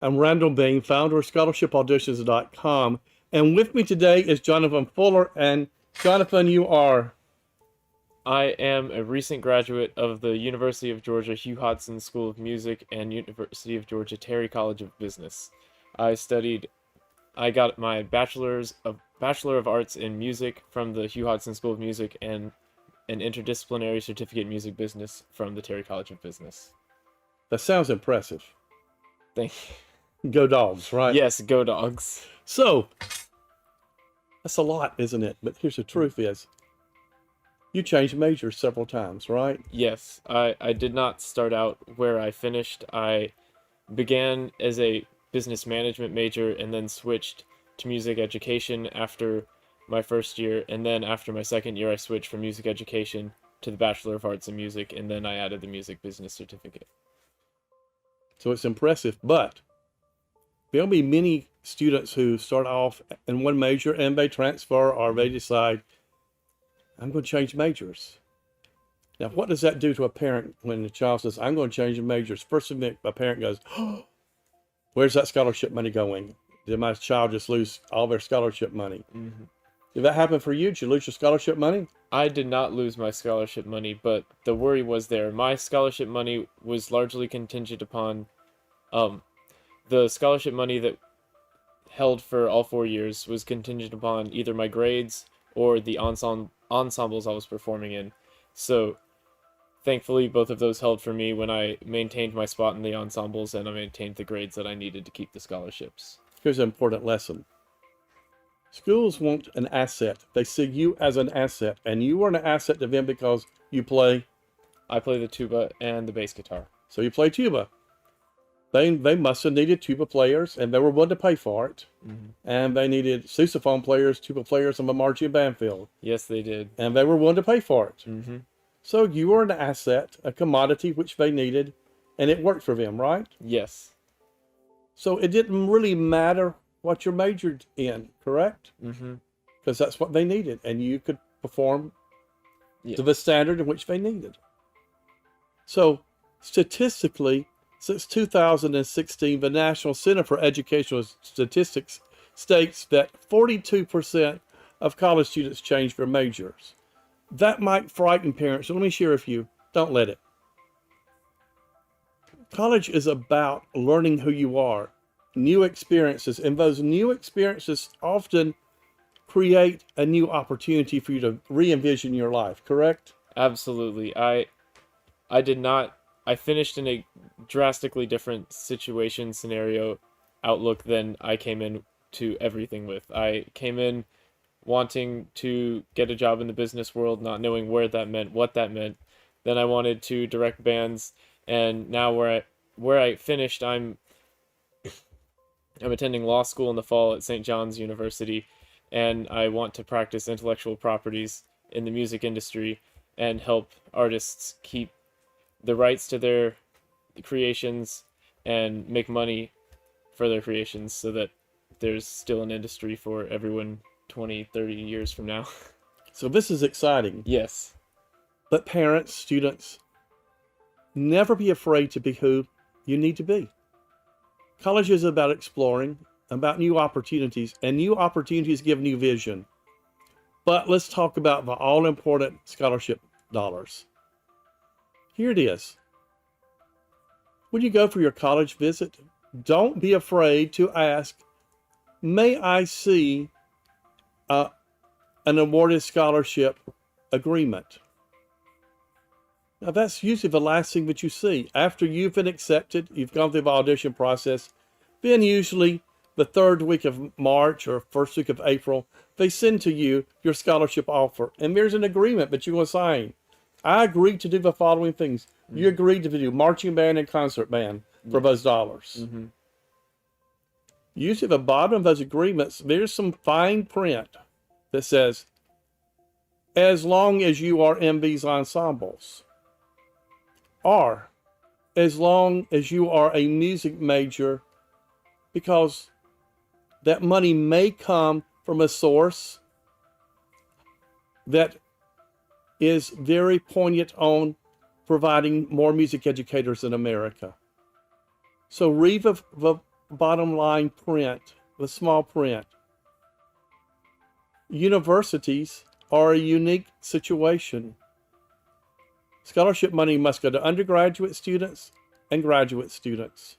I'm Randall Bain, founder of scholarshipauditions.com. And with me today is Jonathan Fuller. And Jonathan, you are? I am a recent graduate of the University of Georgia Hugh Hodson School of Music and University of Georgia Terry College of Business. I studied, I got my Bachelor of Arts in Music from the Hugh Hodson School of Music and an interdisciplinary certificate in music business from the Terry College of Business. That sounds impressive. Thank Go Dogs, you. right? Yes, go dogs. So, that's a lot, isn't it? But here's the truth is, you changed majors several times, right? Yes, I did not start out where I finished. I began as a business management major and then switched to music education after my first year, and then after my second year I switched from music education to the Bachelor of Arts in Music, and then I added the music business certificate. So it's impressive, but there'll be many students who start off in one major and they transfer or they decide, I'm going to change majors. Now, what does that do to a parent when the child says, I'm going to change majors? First thing a parent goes, oh, where's that scholarship money going? Did my child just lose all their scholarship money? Mm-hmm. Did that happen for you? Did you lose your scholarship money? I did not lose my scholarship money, but the worry was there. My scholarship money was largely contingent upon the scholarship money that held for all 4 years was contingent upon either my grades or the ensembles I was performing in. So thankfully, both of those held for me when I maintained my spot in the ensembles and I maintained the grades that I needed to keep the scholarships. Here's an important lesson. Schools want an asset. They see you as an asset, and you are an asset to them because you play. I play the tuba and the bass guitar. So you play tuba. They must have needed tuba players, and they were willing to pay for it. Mm-hmm. And they needed sousaphone players, tuba players on the marching band field. Yes, they did. And they were willing to pay for it. Mm-hmm. So you were an asset, a commodity which they needed, and it worked for them, right? Yes. So it didn't really matter what you majored in, correct? Mm-hmm. Because that's what they needed, and you could perform Yeah. to the standard in which they needed. So statistically, since 2016, the National Center for Educational Statistics states that 42% of college students change their majors. That might frighten parents. So let me share with you, don't let it. College is about learning who you are, new experiences, and those new experiences often create a new opportunity for you to re-envision your life, correct? Absolutely. I did not. I finished in a drastically different situation, scenario, outlook than I came in to everything with. I came in wanting to get a job in the business world, not knowing where that meant, what that meant. Then I wanted to direct bands, and now where I finished, I'm attending law school in the fall at St. John's University, and I want to practice intellectual properties in the music industry and help artists keep the rights to their creations and make money for their creations so that there's still an industry for everyone 20, 30 years from now. So this is exciting. Yes. But parents, students, never be afraid to be who you need to be. College is about exploring, about new opportunities, and new opportunities give new vision. But let's talk about the all-important scholarship dollars. Here it is. When you go for your college visit, don't be afraid to ask, may I see an awarded scholarship agreement? Now that's usually the last thing that you see. After you've been accepted, you've gone through the audition process, then usually the third week of March or first week of April, they send to you your scholarship offer. And there's an agreement that you will sign. I agreed to do the following things. Mm-hmm. You agreed to do marching band and concert band for those dollars. Mm-hmm. Usually at the bottom of those agreements, there's some fine print that says, as long as you are in these ensembles, or as long as you are a music major, because that money may come from a source that is very poignant on providing more music educators in America. So read the bottom line print, the small print. Universities are a unique situation. Scholarship money must go to undergraduate students and graduate students.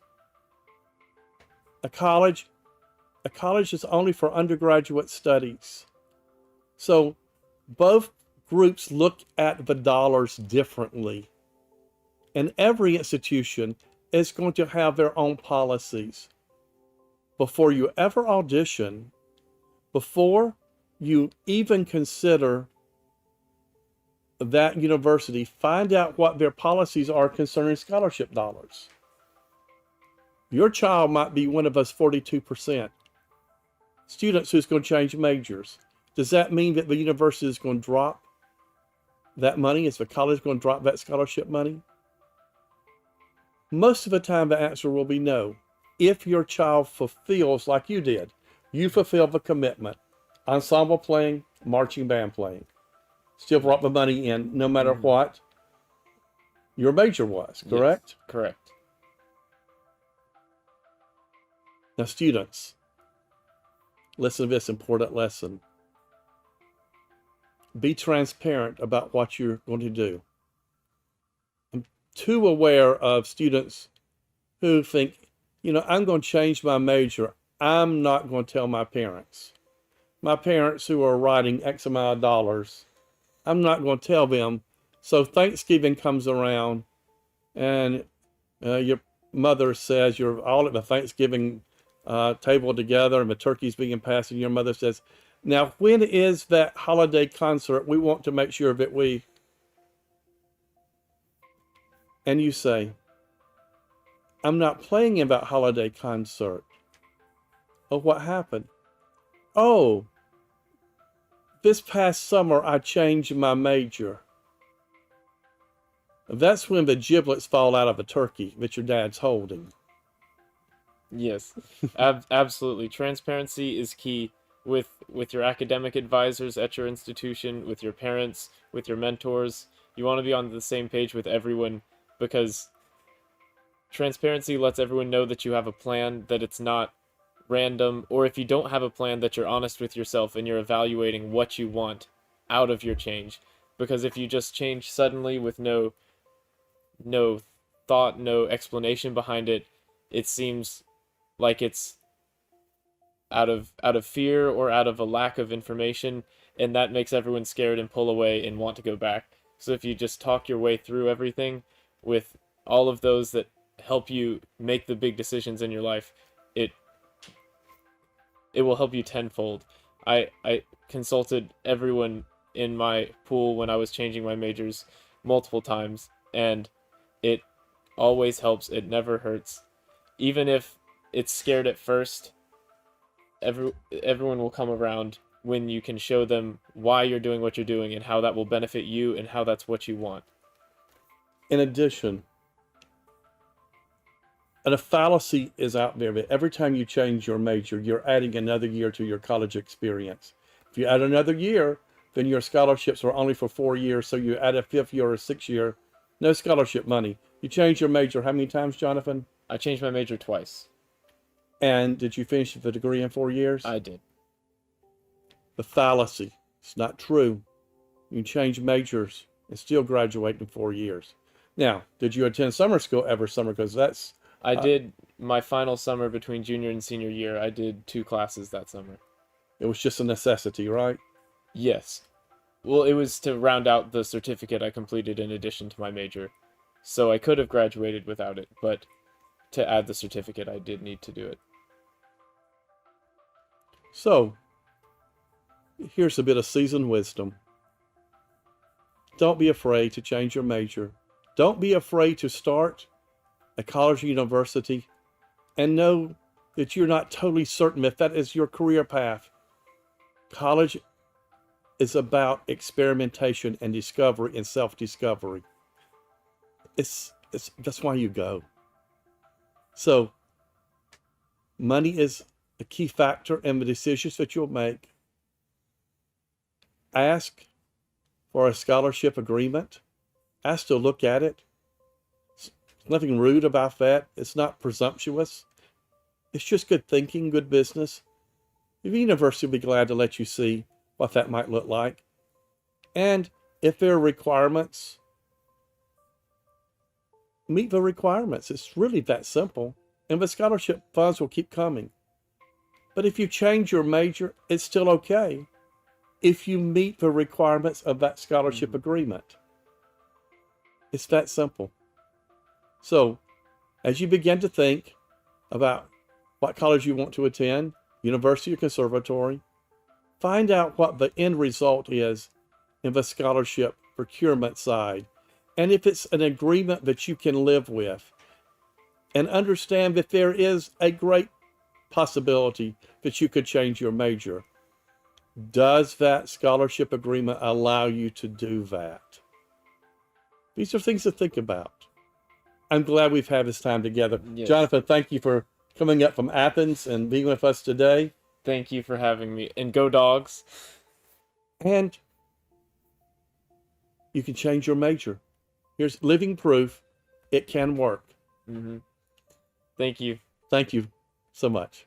A college is only for undergraduate studies. So both groups look at the dollars differently. And every institution is going to have their own policies. Before you ever audition, before you even consider that university, find out what their policies are concerning scholarship dollars. Your child might be one of those 42% students who's going to change majors. Does that mean that the university is going to drop that money? Is the college going to drop that scholarship money? Most of the time, the answer will be no. If your child fulfills, like you did, you fulfill the commitment. Ensemble playing, marching band playing. Still brought the money in no matter what your major was, correct? Yes, correct. Now, students, listen to this important lesson. Be transparent about what you're going to do. I'm too aware of students who think, I'm going to change my major. I'm not going to tell my parents. My parents who are writing X amount of dollars, I'm not going to tell them. So Thanksgiving comes around and your mother says you're all at the Thanksgiving table together and the turkey's being passed, and your mother says, now when is that holiday concert? We want to make sure that and you say, I'm not playing in that holiday concert. Oh, what happened? Oh, this past summer I changed my major. That's when the giblets fall out of a turkey that your dad's holding. Yes, absolutely. Transparency is key with your academic advisors at your institution, with your parents, with your mentors. You want to be on the same page with everyone, because transparency lets everyone know that you have a plan, that it's not random, or if you don't have a plan, that you're honest with yourself and you're evaluating what you want out of your change. Because if you just change suddenly with no thought, no explanation behind it, it seems like it's out of fear or out of a lack of information, and that makes everyone scared and pull away and want to go back. So if you just talk your way through everything with all of those that help you make the big decisions in your life, it will help you tenfold. I consulted everyone in my pool when I was changing my majors multiple times, and it always helps. It never hurts. Even if it's scared at first, everyone will come around when you can show them why you're doing what you're doing and how that will benefit you and how that's what you want. In addition, and a fallacy is out there that every time you change your major, you're adding another year to your college experience. If you add another year, then your scholarships are only for 4 years, so you add a 5th year or a 6th year, no scholarship money. You change your major how many times, Jonathan? I changed my major twice. And did you finish the degree in 4 years? I did. The fallacy. It's not true. You can change majors and still graduate in 4 years. Now, did you attend summer school every summer? Because that's... I did my final summer between junior and senior year. I did 2 classes that summer. It was just a necessity, right? Yes. Well, it was to round out the certificate I completed in addition to my major. So I could have graduated without it, but to add the certificate, I did need to do it. So, here's a bit of seasoned wisdom. Don't be afraid to change your major. Don't be afraid to start a college or university and know that you're not totally certain if that is your career path. College is about experimentation and discovery and self-discovery. That's why you go. So, money is a key factor in the decisions that you'll make. Ask for a scholarship agreement. Ask to look at it. There's nothing rude about that. It's not presumptuous. It's just good thinking, good business. The university will be glad to let you see what that might look like. And if there are requirements, meet the requirements. It's really that simple. And the scholarship funds will keep coming. But if you change your major, it's still okay if you meet the requirements of that scholarship agreement. It's that simple. So, as you begin to think about what college you want to attend, university or conservatory, find out what the end result is in the scholarship procurement side. And if it's an agreement that you can live with, and understand that there is a great possibility that you could change your major. Does that scholarship agreement allow you to do that? These are things to think about. I'm glad we've had this time together. Yes. Jonathan, thank you for coming up from Athens and being with us today. Thank you for having me. And go Dogs. And you can change your major. Here's living proof it can work. Thank you. Thank you so much.